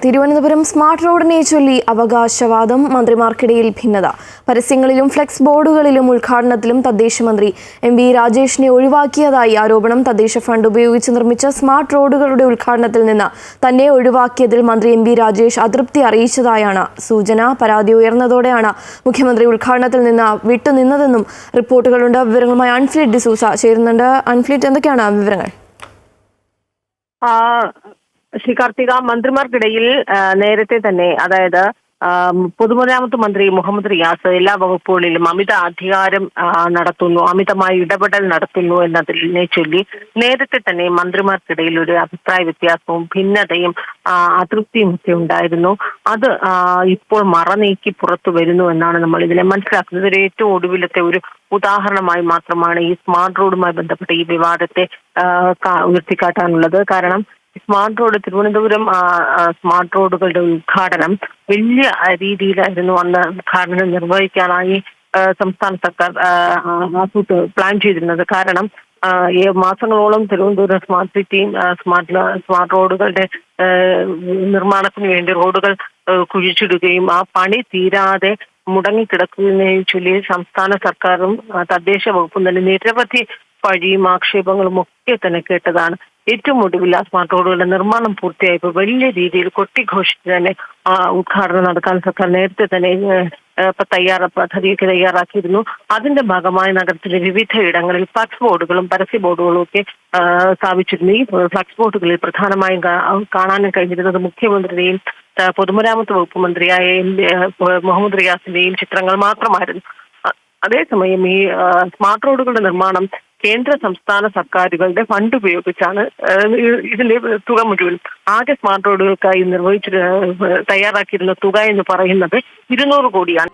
Thiruvananthapuram smart റോഡിനെ ചൊല്ലി അവകാശവാദം, മന്ത്രിമാർക്കിടയിൽ ഭിന്നത. പരസ്യങ്ങളിലും ഫ്ലെക്സ് ബോർഡുകളിലും ഉദ്ഘാടനത്തിലും തദ്ദേശ മന്ത്രി എം.വി. രാജേഷിനെ ഒഴിവാക്കിയതായി ആരോപണം. തദ്ദേശ ഫണ്ട് ഉപയോഗിച്ച് നിർമ്മിച്ച സ്മാർട്ട് റോഡുകളുടെ ഉദ്ഘാടനത്തിൽ നിന്ന് തന്നെ ഒഴിവാക്കിയതിൽ മന്ത്രി എം.വി. രാജേഷ് അതൃപ്തി അറിയിച്ചതായാണ് സൂചന. പരാതി ഉയർന്നതോടെയാണ് മുഖ്യമന്ത്രി ഉദ്ഘാടനത്തിൽ നിന്ന് വിട്ടുനിന്നതെന്നും റിപ്പോർട്ടുകളുണ്ട്. വിവരങ്ങളുമായി അൻഫ്ലിറ്റ് ഡിസൂസ ചേരുന്നുണ്ട്. അൻഫ്ലിറ്റ്, എന്തൊക്കെയാണ് വിവരങ്ങൾ? ശ്രീ കാർത്തിക, മന്ത്രിമാർക്കിടയിൽ നേരത്തെ തന്നെ, അതായത് പൊതുമരാമത്ത് മന്ത്രി മുഹമ്മദ് റിയാസ് എല്ലാ വകുപ്പുകളിലും അമിത അധികാരം നടത്തുന്നു, അമിതമായി ഇടപെടൽ നടത്തുന്നു എന്നതിനെ ചൊല്ലി നേരത്തെ തന്നെ മന്ത്രിമാർക്കിടയിൽ ഒരു അഭിപ്രായ വ്യത്യാസവും ഭിന്നതയും അതൃപ്തിയും ഒക്കെ ഉണ്ടായിരുന്നു. അത് ഇപ്പോൾ മറനീക്കി പുറത്തു വരുന്നു എന്നാണ് നമ്മൾ ഇതിനെ മനസ്സിലാക്കുന്നത്. ഒരു ഏറ്റവും ഒടുവിലത്തെ ഒരു ഉദാഹരണമായി മാത്രമാണ് ഈ സ്മാർട്ട് റോഡുമായി ബന്ധപ്പെട്ട ഈ വിവാദത്തെ ഉയർത്തിക്കാട്ടാനുള്ളത്. കാരണം സ്മാർട്ട് റോഡ്, തിരുവനന്തപുരം സ്മാർട്ട് റോഡുകളുടെ ഉദ്ഘാടനം വലിയ രീതിയിലായിരുന്നു അന്ന് ഉദ്ഘാടനം നിർവഹിക്കാനായി സംസ്ഥാന സർക്കാർ പ്ലാൻ ചെയ്തിരുന്നത്. കാരണം മാസങ്ങളോളം തിരുവനന്തപുരം സ്മാർട്ട് സിറ്റിയും സ്മാർട്ട് റോഡുകളുടെ നിർമ്മാണത്തിന് വേണ്ടി റോഡുകൾ കുഴിച്ചിടുകയും ആ പണി തീരാതെ മുടങ്ങിക്കിടക്കുന്നതിനെ ചൊല്ലി സംസ്ഥാന സർക്കാരും തദ്ദേശ വകുപ്പും തന്നെ നിരവധി പഴിയും ആക്ഷേപങ്ങളും ഒക്കെ തന്നെ കേട്ടതാണ്. ഏറ്റവും ഒടുവിൽ ആ സ്മാർട്ട് റോഡുകളുടെ നിർമ്മാണം പൂർത്തിയായപ്പോൾ വലിയ രീതിയിൽ കൊട്ടിഘോഷിച്ച് തന്നെ ഉദ്ഘാടനം നടക്കാൻ സർക്കാർ നേരത്തെ തന്നെ പദ്ധതിയൊക്കെ തയ്യാറാക്കിയിരുന്നു. അതിന്റെ ഭാഗമായി നഗരത്തിലെ വിവിധ ഇടങ്ങളിൽ ഫ്ലക്സ് ബോർഡുകളും പരസ്യ ബോർഡുകളും ഒക്കെ സ്ഥാപിച്ചിരുന്നു. ഈ ഫ്ലക്സ് ബോർഡുകളിൽ പ്രധാനമായും കാണാനും കഴിഞ്ഞിരുന്നത് മുഖ്യമന്ത്രിയുടെയും പൊതുമരാമത്ത് വകുപ്പ് മന്ത്രിയായ മുഹമ്മദ് റിയാസിന്റെയും ചിത്രങ്ങൾ മാത്രമായിരുന്നു. അതേസമയം ഈ സ്മാർട്ട് റോഡുകളുടെ നിർമ്മാണം കേന്ദ്ര സംസ്ഥാന സർക്കാരുകളുടെ ഫണ്ട് ഉപയോഗിച്ചാണ് ഇതിന്റെ തുക മുഴുവൻ. ആകെ സ്മാർട്ട് റോഡുകൾക്കായി തയ്യാറാക്കിയിരുന്ന തുക എന്ന് പറയുന്നത് 200 കോടിയാണ്.